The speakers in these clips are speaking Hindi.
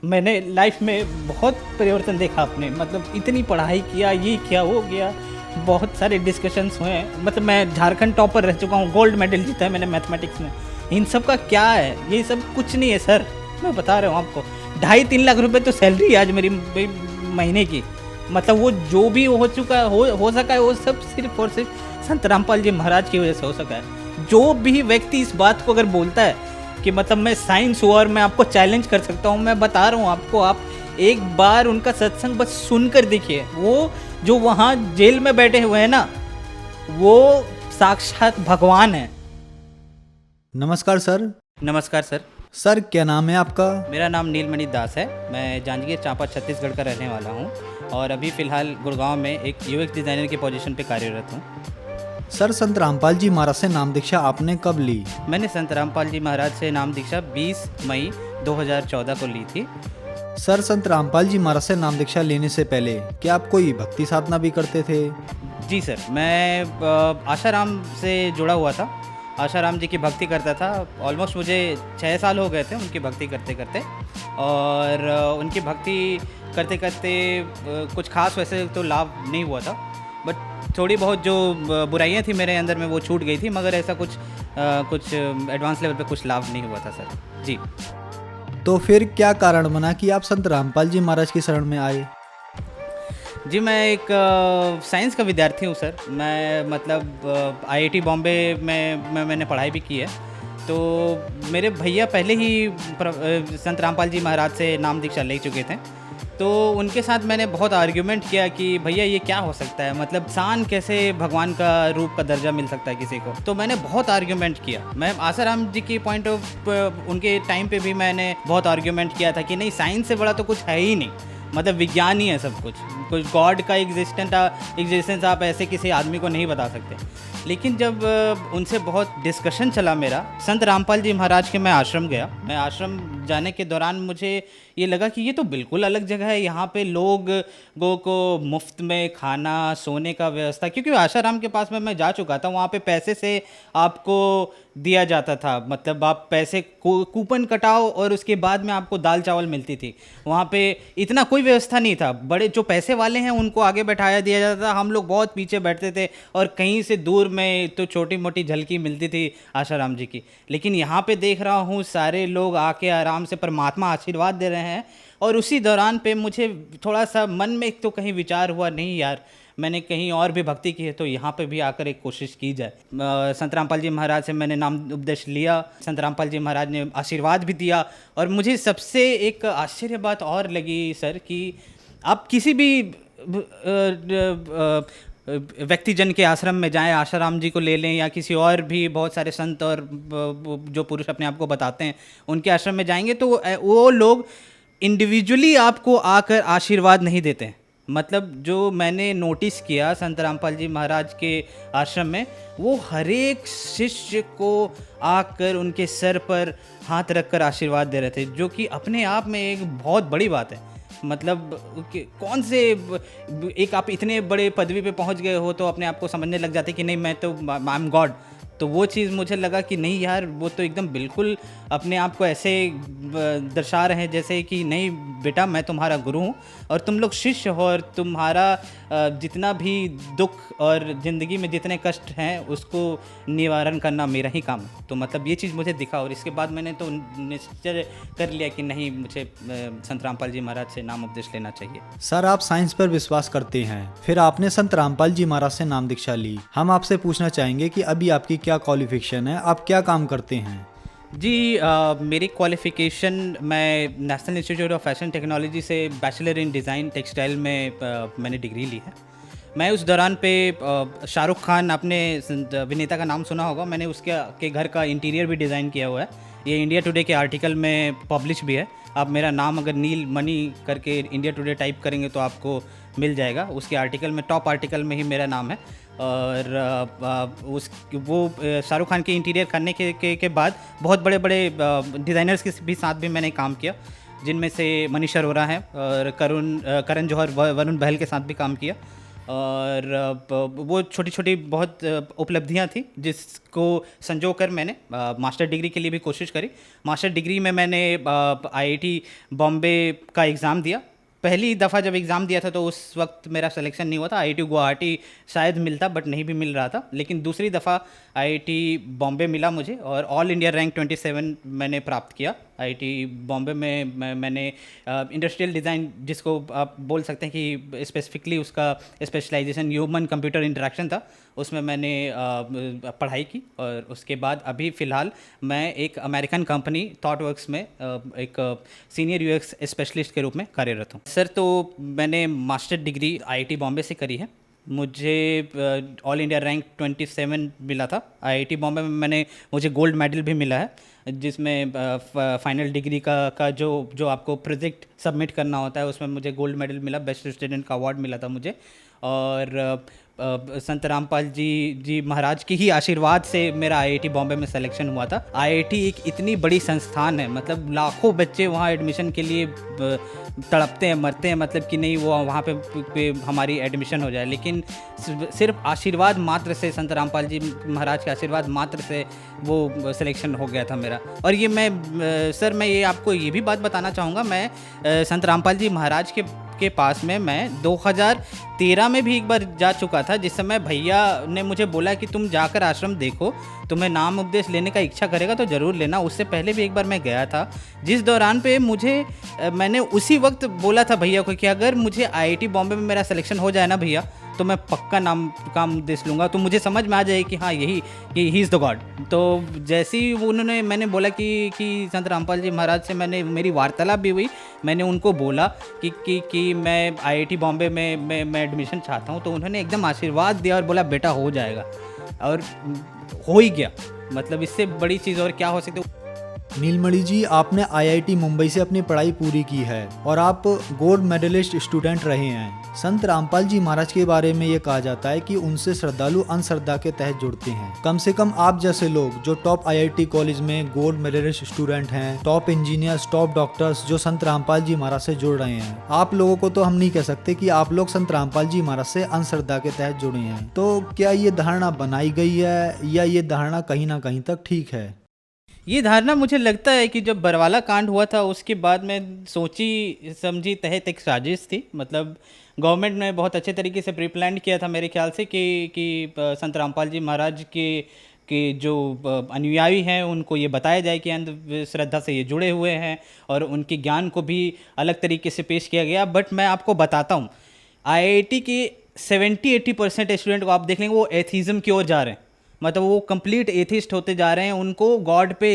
मैंने लाइफ में बहुत परिवर्तन देखा अपने, मतलब इतनी पढ़ाई किया, ये किया वो किया, बहुत सारे डिस्कशंस हुए हैं। मतलब मैं झारखंड टॉपर रह चुका हूँ, गोल्ड मेडल जीता है मैंने मैथमेटिक्स में। इन सब का क्या है? ये सब कुछ नहीं है सर, मैं बता रहा हूँ आपको। 2.5-3 लाख रुपए तो सैलरी है आज मेरी महीने की। मतलब वो जो भी हो चुका हो सका है, वो सब सिर्फ और सिर्फ संत रामपाल जी महाराज की वजह से हो सका है। जो भी व्यक्ति इस बात को अगर बोलता है कि मतलब मैं साइंस हुआ और मैं आपको चैलेंज कर सकता हूँ, मैं बता रहा हूँ आपको, आप एक बार उनका सत्संग बस सुनकर देखिए। वो जो वहाँ जेल में बैठे हुए हैं ना, वो साक्षात भगवान है। नमस्कार सर। नमस्कार सर। सर क्या नाम है आपका? मेरा नाम नीलमणि दास है। मैं जांजगीर चांपा छत्तीसगढ़ का रहने वाला हूँ और अभी फ़िलहाल गुड़गांव में एक यूएक्स डिज़ाइनर की पोजीशन पे कार्यरत हूँ। सर संत रामपाल जी महाराज से नाम दीक्षा आपने कब ली? मैंने संत रामपाल जी महाराज से नाम दीक्षा 20 मई 2014 को ली थी। सर संत रामपाल जी महाराज से नाम दीक्षा लेने से पहले क्या आप कोई भक्ति साधना भी करते थे? जी सर, मैं आशाराम से जुड़ा हुआ था। आशाराम जी की भक्ति करता था। ऑलमोस्ट मुझे 6 साल हो गए थे उनकी भक्ति करते करते। और उनकी भक्ति करते करते कुछ खास वैसे तो लाभ नहीं हुआ था, बट थोड़ी बहुत जो बुराइयां थी मेरे अंदर में वो छूट गई थी, मगर ऐसा कुछ एडवांस लेवल पे कुछ लाभ नहीं हुआ था सर जी। तो फिर क्या कारण बना कि आप संत रामपाल जी महाराज की शरण में आए? जी, मैं एक साइंस का विद्यार्थी हूँ सर। मैं मतलब आईआईटी बॉम्बे में मैंने पढ़ाई भी की है। तो मेरे भैया पहले ही संत रामपाल जी महाराज से नाम दीक्षा ले चुके थे। तो उनके साथ मैंने बहुत आर्ग्यूमेंट किया कि भैया ये क्या हो सकता है, मतलब इंसान कैसे भगवान का रूप का दर्जा मिल सकता है किसी को। तो मैंने बहुत आर्ग्यूमेंट किया। मैं आसाराम जी की पॉइंट ऑफ उनके टाइम पे भी मैंने बहुत आर्ग्यूमेंट किया था कि नहीं, साइंस से बड़ा तो कुछ है ही नहीं, मतलब विज्ञान ही है सब कुछ गॉड का एग्जिस्टेंस आप ऐसे किसी आदमी को नहीं बता सकते। लेकिन जब उनसे बहुत डिस्कशन चला मेरा, संत रामपाल जी महाराज के मैं आश्रम गया। मैं आश्रम जाने के दौरान मुझे ये लगा कि ये तो बिल्कुल अलग जगह है। यहाँ पे लोगों को मुफ्त में खाना सोने का व्यवस्था, क्योंकि आशाराम के पास में मैं जा चुका था, वहाँ पे पैसे से आपको दिया जाता था। मतलब आप पैसे कूपन कटाओ और उसके बाद में आपको दाल चावल मिलती थी। वहाँ पे इतना कोई व्यवस्था नहीं था। बड़े जो पैसे वाले हैं उनको आगे बैठाया दिया जाता था, हम लोग बहुत पीछे बैठते थे और कहीं से दूर में तो छोटी मोटी झलकी मिलती थी आशाराम जी की। लेकिन यहाँ पे देख रहा हूँ सारे लोग आके आराम से परमात्मा आशीर्वाद दे रहे हैं। और उसी दौरान पे मुझे थोड़ा सा मन में एक तो कहीं विचार हुआ, नहीं यार, मैंने कहीं और भी भक्ति की है तो यहाँ पे भी आकर एक कोशिश की जाए। संत रामपाल जी महाराज से मैंने नाम उपदेश लिया। संत रामपाल जी महाराज ने आशीर्वाद भी दिया। और मुझे सबसे एक आश्चर्य बात और लगी सर कि आप किसी भी व्यक्तिजन के आश्रम में जाएं, आशाराम जी को ले लें या किसी और भी बहुत सारे संत और जो पुरुष अपने आप को बताते हैं उनके आश्रम में जाएंगे तो वो लोग इंडिविजुअली आपको आकर आशीर्वाद नहीं देते हैं। मतलब जो मैंने नोटिस किया संत रामपाल जी महाराज के आश्रम में, वो हर एक शिष्य को आकर उनके सर पर हाथ रखकर आशीर्वाद दे रहे थे, जो कि अपने आप में एक बहुत बड़ी बात है। मतलब कौन से एक आप इतने बड़े पदवी पे पहुंच गए हो तो अपने आप को समझने लग जाते कि नहीं मैं तो आई एम गॉड। तो वो चीज़ मुझे लगा कि नहीं यार, वो तो एकदम बिल्कुल अपने आप को ऐसे दर्शा रहे हैं जैसे कि नहीं बेटा मैं तुम्हारा गुरु हूँ और तुम लोग शिष्य हो और तुम्हारा जितना भी दुख और ज़िंदगी में जितने कष्ट हैं उसको निवारण करना मेरा ही काम है। तो मतलब ये चीज़ मुझे दिखा और इसके बाद मैंने तो निश्चय कर लिया कि नहीं, मुझे संत रामपाल जी महाराज से नाम उपदेश लेना चाहिए। सर आप साइंस पर विश्वास करते हैं, फिर आपने संत रामपाल जी महाराज से नाम दीक्षा ली। हम आपसे पूछना चाहेंगे कि अभी आपकी क्या क्वालिफिकेशन है, आप क्या काम करते हैं? जी, मेरी क्वालिफ़िकेशन, मैं national institute of fashion technology से बैचलर इन डिज़ाइन टेक्सटाइल में मैंने डिग्री ली है। मैं उस दौरान पे शाहरुख खान, आपने अभिनेता का नाम सुना होगा, मैंने उसके के घर का इंटीरियर भी डिज़ाइन किया हुआ है। ये इंडिया टुडे के आर्टिकल में पब्लिश भी है। आप मेरा नाम अगर नील मणि करके इंडिया टुडे टाइप करेंगे तो आपको मिल जाएगा। उसके आर्टिकल में, टॉप आर्टिकल में ही मेरा नाम है। और शाहरुख खान के इंटीरियर करने के बाद बहुत बड़े बड़े डिज़ाइनर्स के भी साथ भी मैंने काम किया, जिनमें से मनीष अरोरा है और करण जौहर, वरुण बहल के साथ भी काम किया। और वो छोटी छोटी बहुत उपलब्धियां थी जिसको संजो कर मैंने मास्टर डिग्री के लिए भी कोशिश करी। मास्टर डिग्री में मैंने आईआईटी बॉम्बे का एग्ज़ाम दिया। पहली दफ़ा जब एग्ज़ाम दिया था तो उस वक्त मेरा सिलेक्शन नहीं हुआ था। आईआईटी गुवाहाटी शायद मिलता बट नहीं भी मिल रहा था, लेकिन दूसरी दफ़ा आईआईटी बॉम्बे मिला मुझे और ऑल इंडिया रैंक 27 मैंने प्राप्त किया। आईआईटी बॉम्बे में मैंने इंडस्ट्रियल डिज़ाइन, जिसको आप बोल सकते हैं कि स्पेसिफिकली उसका स्पेशलाइजेशन ह्यूमन कंप्यूटर इंटरेक्शन था, उसमें मैंने पढ़ाई की। और उसके बाद अभी फ़िलहाल मैं एक अमेरिकन कंपनी थॉटवर्क्स में एक सीनियर यूएक्स स्पेशलिस्ट के रूप में कार्यरत हूँ। सर, तो मैंने मास्टर डिग्री आईआईटी बॉम्बे से करी है। मुझे ऑल इंडिया रैंक 27 मिला था। आईआईटी बॉम्बे में मुझे गोल्ड मेडल भी मिला है, जिसमें फाइनल डिग्री का जो आपको प्रोजेक्ट सबमिट करना होता है उसमें मुझे गोल्ड मेडल मिला, बेस्ट स्टूडेंट का अवार्ड मिला था मुझे। और संत रामपाल जी महाराज के ही आशीर्वाद से मेरा आईआईटी बॉम्बे में सिलेक्शन हुआ था। आईआईटी एक इतनी बड़ी संस्थान है, मतलब लाखों बच्चे वहाँ एडमिशन के लिए तड़पते हैं, मरते हैं, मतलब कि नहीं वो वहाँ पे हमारी एडमिशन हो जाए, लेकिन सिर्फ आशीर्वाद मात्र से, संत रामपाल जी महाराज के आशीर्वाद मात्र से वो सिलेक्शन हो गया था मेरा। और ये सर मैं ये आपको ये भी बात बताना चाहूँगा, मैं संत रामपाल जी महाराज के पास में मैं 2013 में भी एक बार जा चुका था, जिस समय भैया ने मुझे बोला कि तुम जाकर आश्रम देखो, तुम्हें नाम उपदेश लेने का इच्छा करेगा तो ज़रूर लेना। उससे पहले भी एक बार मैं गया था, जिस दौरान पे मैंने उसी वक्त बोला था भैया को कि अगर मुझे आईआईटी बॉम्बे में मेरा सिलेक्शन हो जाए ना भैया, तो मैं पक्का काम उपदेश लूँगा, तो मुझे समझ में आ जाए कि हाँ ही इज़ द गॉड। तो जैसे ही मैंने बोला कि संत रामपाल जी महाराज से मेरी वार्तालाप भी हुई, मैंने उनको बोला कि मैं आईआईटी बॉम्बे में मैं एडमिशन चाहता हूँ, तो उन्होंने एकदम आशीर्वाद दिया और बोला बेटा हो जाएगा, और हो ही गया। मतलब इससे बड़ी चीज़ और क्या हो सकती है। नीलमणि जी, आपने आईआईटी मुंबई से अपनी पढ़ाई पूरी की है और आप गोल्ड मेडलिस्ट स्टूडेंट रहे हैं। संत रामपाल जी महाराज के बारे में ये कहा जाता है कि उनसे श्रद्धालु अंधश्रद्धा के तहत जुड़ते हैं। कम से कम आप जैसे लोग जो टॉप आईआईटी कॉलेज में गोल्ड मेडलिस्ट स्टूडेंट हैं, टॉप इंजीनियर्स, टॉप डॉक्टर्स जो संत रामपाल जी महाराज से जुड़ रहे हैं, आप लोगों को तो हम नहीं कह सकते कि आप लोग संत रामपाल जी महाराज से अंधश्रद्धा के तहत जुड़े हैं। तो क्या ये धारणा बनाई गई है या ये धारणा कहीं ना कहीं तक ठीक है? ये धारणा मुझे लगता है कि जब बरवाला कांड हुआ था उसके बाद में सोची समझी तहत एक साजिश थी। मतलब गवर्नमेंट ने बहुत अच्छे तरीके से प्री प्लान किया था मेरे ख्याल से कि संत रामपाल जी महाराज के जो अनुयायी हैं उनको ये बताया जाए कि अंधश्रद्धा से ये जुड़े हुए हैं, और उनके ज्ञान को भी अलग तरीके से पेश किया गया। बट मैं आपको बताता हूँ, आईआईटी के 70-80% स्टूडेंट को आप देख लेंगे वो एथीज़म की ओर जा रहे हैं, मतलब वो कंप्लीट एथिस्ट होते जा रहे हैं। उनको गॉड पे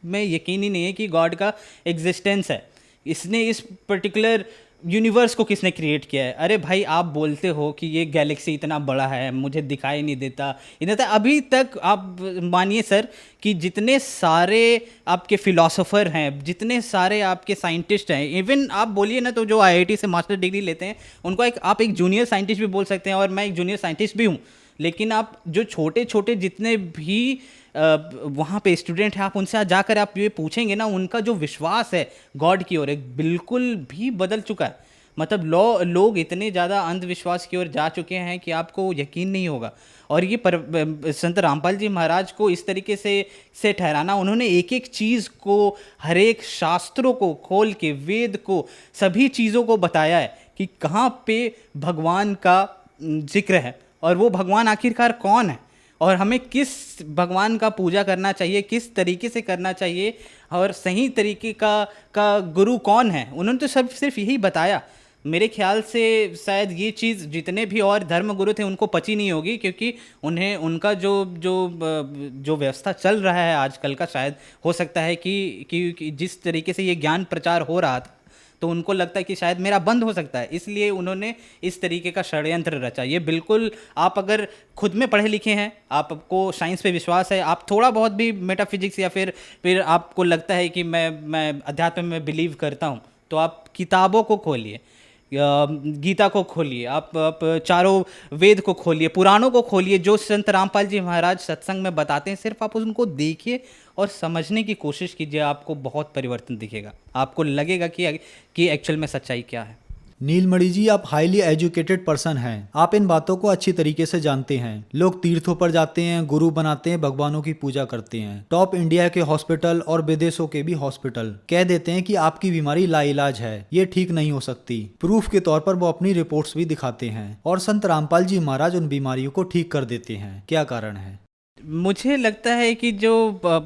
में यकीन ही नहीं है कि गॉड का एग्जिस्टेंस है, इसने इस पर्टिकुलर यूनिवर्स को किसने क्रिएट किया है। अरे भाई, आप बोलते हो कि ये गैलेक्सी इतना बड़ा है, मुझे दिखाई नहीं देता, इतना अभी तक आप मानिए सर कि जितने सारे आपके फिलोसोफर हैं, जितने सारे आपके साइंटिस्ट हैं, इवन आप बोलिए ना तो जो आईआईटी से मास्टर डिग्री लेते हैं उनको आप एक जूनियर साइंटिस्ट भी बोल सकते हैं, और मैं एक जूनियर साइंटिस्ट भी हूँ। लेकिन आप जो छोटे छोटे जितने भी वहाँ पे स्टूडेंट हैं, आप उनसे जाकर आप ये पूछेंगे ना, उनका जो विश्वास है गॉड की ओर एक बिल्कुल भी बदल चुका है। मतलब लोग इतने ज़्यादा अंधविश्वास की ओर जा चुके हैं कि आपको यकीन नहीं होगा। और ये संत रामपाल जी महाराज को इस तरीके से ठहराना, उन्होंने एक एक चीज़ को, हर एक शास्त्रों को खोल के, वेद को, सभी चीज़ों को बताया है कि कहाँ पे भगवान का जिक्र है और वो भगवान आखिरकार कौन है, और हमें किस भगवान का पूजा करना चाहिए, किस तरीके से करना चाहिए, और सही तरीके का गुरु कौन है। उन्होंने तो सिर्फ यही बताया। मेरे ख्याल से शायद ये चीज़ जितने भी और धर्म गुरु थे उनको पची नहीं होगी, क्योंकि उन्हें उनका जो व्यवस्था चल रहा है आजकल का, शायद हो सकता है कि जिस तरीके से ये ज्ञान प्रचार हो रहा था तो उनको लगता है कि शायद मेरा बंद हो सकता है, इसलिए उन्होंने इस तरीके का षड्यंत्र रचा। ये बिल्कुल, आप अगर खुद में पढ़े लिखे हैं, आपको साइंस पे विश्वास है, आप थोड़ा बहुत भी मेटाफिजिक्स या फिर आपको लगता है कि मैं अध्यात्म में बिलीव करता हूँ, तो आप किताबों को खोलिए, गीता को खोलिए, आप चारों वेद को खोलिए, पुराणों को खोलिए, जो संत रामपाल जी महाराज सत्संग में बताते हैं, सिर्फ आप उनको देखिए और समझने की कोशिश कीजिए, आपको बहुत परिवर्तन दिखेगा। आपको लगेगा कि एक्चुअल में सच्चाई क्या है। नीलमणि जी, आप हाईली एजुकेटेड पर्सन हैं। आप इन बातों को अच्छी तरीके से जानते हैं। लोग तीर्थों पर जाते हैं, गुरु बनाते हैं, भगवानों की पूजा करते हैं। टॉप इंडिया के हॉस्पिटल और विदेशों के भी हॉस्पिटल कह देते हैं कि आपकी बीमारी लाइलाज है, ये ठीक नहीं हो सकती। प्रूफ के तौर पर वो अपनी रिपोर्ट्स भी दिखाते हैं और संत रामपाल जी महाराज उन बीमारियों को ठीक कर देते हैं। क्या कारण है? मुझे लगता है कि जो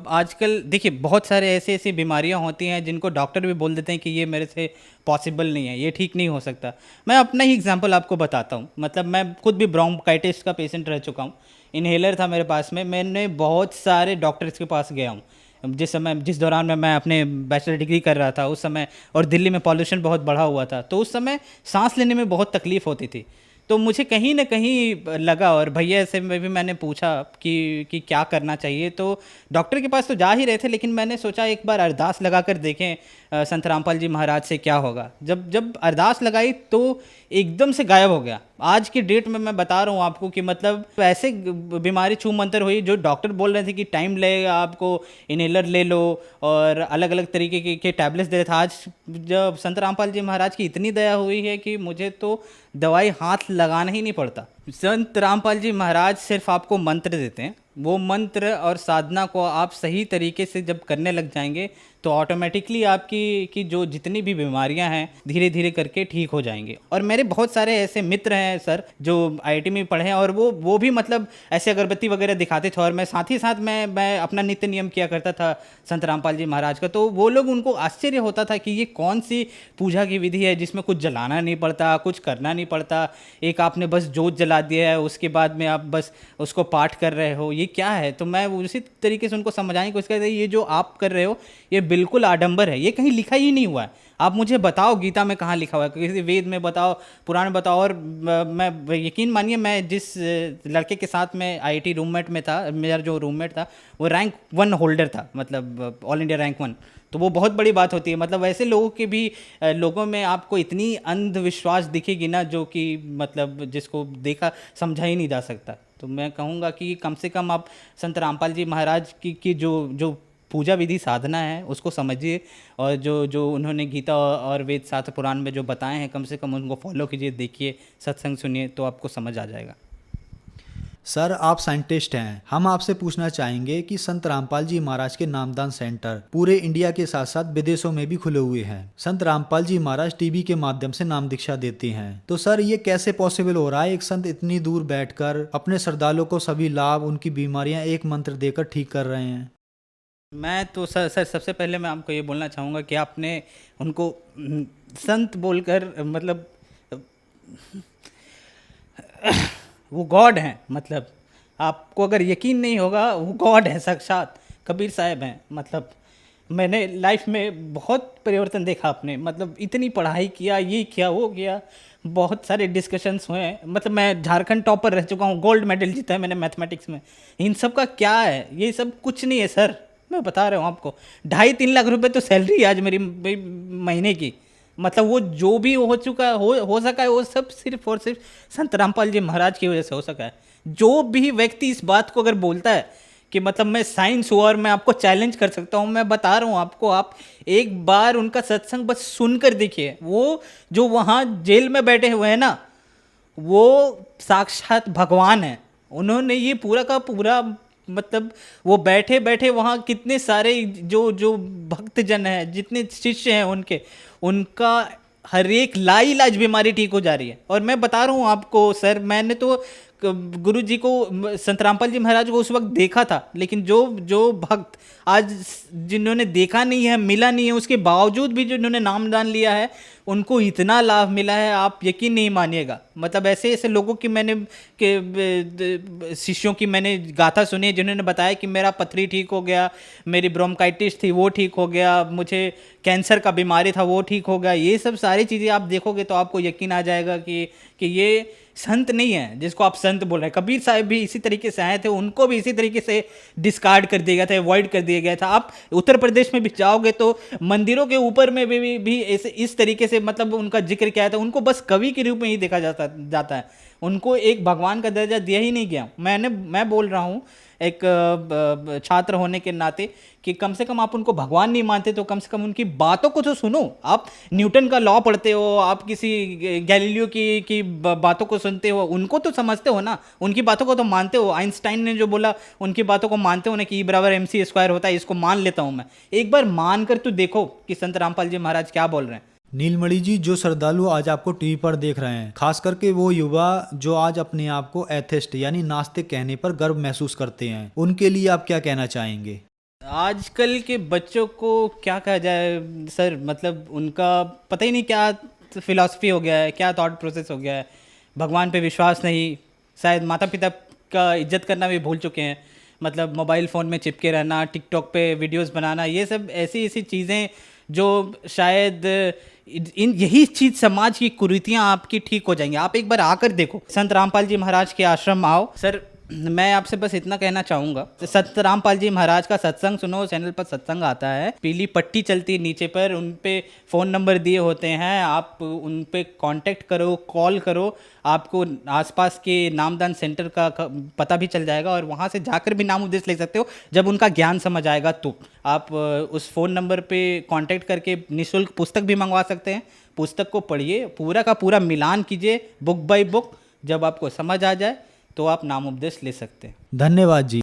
आजकल देखिए बहुत सारे ऐसी ऐसी बीमारियां होती हैं जिनको डॉक्टर भी बोल देते हैं कि ये मेरे से पॉसिबल नहीं है, ये ठीक नहीं हो सकता। मैं अपना ही एग्जांपल आपको बताता हूँ। मतलब मैं खुद भी ब्रोंकाइटिस का पेशेंट रह चुका हूँ। इन्हेलर था मेरे पास में, मैंने बहुत सारे डॉक्टर्स के पास गया हूँ जिस दौरान मैं अपने बैचलर डिग्री कर रहा था उस समय, और दिल्ली में पॉल्यूशन बहुत बढ़ा हुआ था, तो उस समय सांस लेने में बहुत तकलीफ़ होती थी। तो मुझे कहीं ना कहीं लगा, और भैया से मैं भी मैंने पूछा कि क्या करना चाहिए। तो डॉक्टर के पास तो जा ही रहे थे, लेकिन मैंने सोचा एक बार अरदास लगा कर देखें संत रामपाल जी महाराज से क्या होगा। जब जब अरदास लगाई तो एकदम से गायब हो गया। आज की डेट में मैं बता रहा हूँ आपको कि मतलब ऐसे बीमारी छू मंतर हुई जो डॉक्टर बोल रहे थे कि टाइम लगेगा, आपको इनहेलर ले लो और अलग अलग तरीके के टैबलेट्स दे रहे थे। आज जब संत रामपाल जी महाराज की इतनी दया हुई है कि मुझे तो दवाई हाथ लगाना ही नहीं पड़ता। संत रामपाल जी महाराज सिर्फ आपको मंत्र देते हैं। वो मंत्र और साधना को आप सही तरीके से जब करने लग जाएंगे तो ऑटोमेटिकली आपकी की जो जितनी भी बीमारियां हैं धीरे धीरे करके ठीक हो जाएंगे। और मेरे बहुत सारे ऐसे मित्र हैं सर जो आईआईटी में पढ़े हैं, और वो भी मतलब ऐसे अगरबत्ती वगैरह दिखाते थे, और मैं साथ ही साथ मैं अपना नित्य नियम किया करता था संत रामपाल जी महाराज का। तो वो लोग, उनको आश्चर्य होता था कि ये कौन सी पूजा की विधि है जिसमें कुछ जलाना नहीं पड़ता, कुछ करना नहीं पड़ता, एक आपने बस जोत जला दिया है, उसके बाद में आप बस उसको पाठ कर रहे हो, ये क्या है। तो मैं उसी तरीके से उनको समझाने की कोशिश करता था, ये जो आप कर रहे हो ये बिल्कुल आडंबर है, ये कहीं लिखा ही नहीं हुआ है। आप मुझे बताओ गीता में कहाँ लिखा हुआ है, किसी वेद में बताओ, पुराण में बताओ। और मैं यकीन मानिए, मैं जिस लड़के के साथ में आईआईटी रूममेट में था, मेरा जो रूममेट था वो रैंक 1 होल्डर था, मतलब ऑल इंडिया रैंक 1। तो वो बहुत बड़ी बात होती है। मतलब ऐसे लोगों के भी लोगों में आपको इतनी अंधविश्वास दिखेगी ना, जो कि मतलब जिसको देखा समझा ही नहीं जा सकता। तो मैं कहूँगा कि कम से कम आप संत रामपाल जी महाराज की जो पूजा विधि साधना है उसको समझिए, और जो उन्होंने गीता और वेद शास्त्र पुराण में जो बताए हैं कम से कम उनको फॉलो कीजिए, देखिए, सत्संग सुनिए, तो आपको समझ आ जाएगा। सर, आप साइंटिस्ट हैं। हम आपसे पूछना चाहेंगे कि संत रामपाल जी महाराज के नामदान सेंटर पूरे इंडिया के साथ साथ विदेशों में भी खुले हुए हैं। संत रामपाल जी महाराज टीवी के माध्यम से नाम दीक्षा देते हैं। तो सर, ये कैसे पॉसिबल हो रहा है? एक संत इतनी दूर बैठकर अपने श्रद्धालुओं को सभी लाभ, उनकी बीमारियां एक मंत्र देकर ठीक कर रहे हैं। मैं तो सर सबसे पहले मैं आपको ये बोलना चाहूँगा कि आपने उनको संत बोलकर मतलब वो गॉड हैं। मतलब आपको अगर यकीन नहीं होगा, वो गॉड है साक्षात, कबीर साहब हैं। मतलब मैंने लाइफ में बहुत परिवर्तन देखा अपने, मतलब इतनी पढ़ाई किया, ये किया वो किया, बहुत सारे डिस्कशंस हुए हैं। मतलब मैं झारखंड टॉपर रह चुका हूँ, गोल्ड मेडल जीता है मैंने मैथमेटिक्स में। इन सब का क्या है? ये सब कुछ नहीं है सर, मैं बता रहा हूँ आपको। 2.5-3 लाख रुपए तो सैलरी है आज मेरी महीने की। मतलब वो जो भी हो चुका हो सका है, वो सब सिर्फ और सिर्फ संत रामपाल जी महाराज की वजह से हो सका है। जो भी व्यक्ति इस बात को अगर बोलता है कि मतलब मैं साइंस हूँ और मैं आपको चैलेंज कर सकता हूँ, मैं बता रहा हूँ आपको, आप एक बार उनका सत्संग बस सुनकर देखिए। वो जो वहाँ जेल में बैठे हुए हैं ना, वो साक्षात भगवान है। उन्होंने ये पूरा का पूरा, मतलब वो बैठे बैठे वहाँ कितने सारे जो भक्तजन हैं, जितने शिष्य हैं उनके, उनका हर एक लाइलाज बीमारी ठीक हो जा रही है। और मैं बता रहा हूँ आपको सर, मैंने तो गुरु जी को, संत रामपाल जी महाराज को उस वक्त देखा था, लेकिन जो भक्त आज जिन्होंने देखा नहीं है, मिला नहीं है, उसके बावजूद भी जिन्होंने नामदान लिया है, उनको इतना लाभ मिला है, आप यकीन नहीं मानिएगा। मतलब ऐसे ऐसे लोगों की मैंने शिष्यों की मैंने गाथा सुनी, जिन्होंने बताया कि मेरा पथरी ठीक हो गया, मेरी ब्रोंकाइटिस थी वो ठीक हो गया, मुझे कैंसर का बीमारी था वो ठीक हो गया। ये सब सारी चीज़ें आप देखोगे तो आपको यकीन आ जाएगा कि ये संत नहीं है जिसको आप संत बोल रहे हैं। कबीर साहब भी इसी तरीके से आए थे, उनको भी इसी तरीके से डिस्कार्ड कर दिया गया था, अवॉइड कर दिया गया था। आप उत्तर प्रदेश में भी जाओगे तो मंदिरों के ऊपर में भी इस तरीके से मतलब उनका जिक्र किया था। उनको बस कवि के रूप में ही देखा जाता है, उनको एक भगवान का दर्जा दिया ही नहीं गया। मैं बोल रहा हूँ एक छात्र होने के नाते कि कम से कम आप उनको भगवान नहीं मानते तो कम से कम उनकी बातों को तो सुनो। आप न्यूटन का लॉ पढ़ते हो, आप किसी गैलीलियो की बातों को सुनते हो, उनको तो समझते हो ना, उनकी बातों को तो मानते हो। आइंस्टाइन ने जो बोला उनकी बातों को मानते हो ना कि E=mc² होता है, इसको मान लेता हूँ मैं। एक बार मान कर तो देखो कि संत रामपाल जी महाराज क्या बोल रहे हैं। नीलमणि जी, जो श्रद्धालु आज आपको टीवी पर देख रहे हैं, खास करके वो युवा जो आज अपने आप को एथिस्ट यानी नास्तिक कहने पर गर्व महसूस करते हैं, उनके लिए आप क्या कहना चाहेंगे? आजकल के बच्चों को क्या कहा जाए सर, मतलब उनका पता ही नहीं क्या फिलॉसफी हो गया है, क्या थॉट प्रोसेस हो गया है। भगवान पे विश्वास नहीं, शायद माता पिता का इज्जत करना भी भूल चुके हैं। मतलब मोबाइल फ़ोन में चिपके रहना, टिकटॉक पे वीडियोस बनाना, ये सब ऐसी ऐसी चीज़ें जो शायद इन यही चीज़ समाज की कुरीतियाँ आपकी ठीक हो जाएंगी। आप एक बार आकर देखो, संत रामपाल जी महाराज के आश्रम आओ। सर मैं आपसे बस इतना कहना चाहूँगा, संत रामपाल जी महाराज का सत्संग सुनो। चैनल पर सत्संग आता है, पीली पट्टी चलती है नीचे पर, उन पे फ़ोन नंबर दिए होते हैं, आप उन पे कांटेक्ट करो, कॉल करो, आपको आसपास के नामदान सेंटर का पता भी चल जाएगा और वहाँ से जाकर भी नाम उपदेश ले सकते हो। जब उनका ज्ञान समझ आएगा तो आप उस फ़ोन नंबर पे कांटेक्ट करके निःशुल्क पुस्तक भी मंगवा सकते हैं। पुस्तक को पढ़िए, पूरा का पूरा मिलान कीजिए बुक बाय बुक। जब आपको समझ आ जाए तो आप नाम उपदेश ले सकते हैं। धन्यवाद जी।